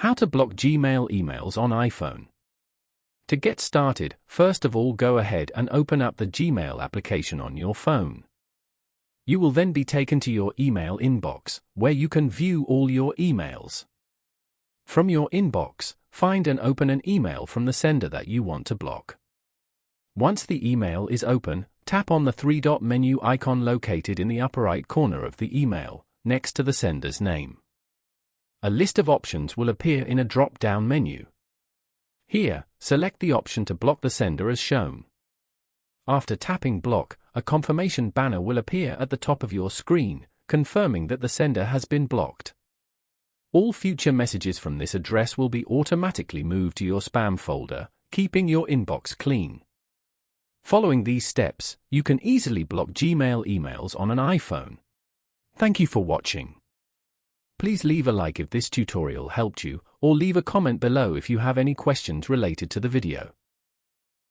How to block Gmail emails on iPhone. To get started, first of all go ahead and open up the Gmail application on your phone. You will then be taken to your email inbox, where you can view all your emails. From your inbox, find and open an email from the sender that you want to block. Once the email is open, tap on the three-dot menu icon located in the upper right corner of the email, next to the sender's name. A list of options will appear in a drop-down menu. Here, select the option to block the sender as shown. After tapping block, a confirmation banner will appear at the top of your screen, confirming that the sender has been blocked. All future messages from this address will be automatically moved to your spam folder, keeping your inbox clean. Following these steps, you can easily block Gmail emails on an iPhone. Thank you for watching. Please leave a like if this tutorial helped you, or leave a comment below if you have any questions related to the video.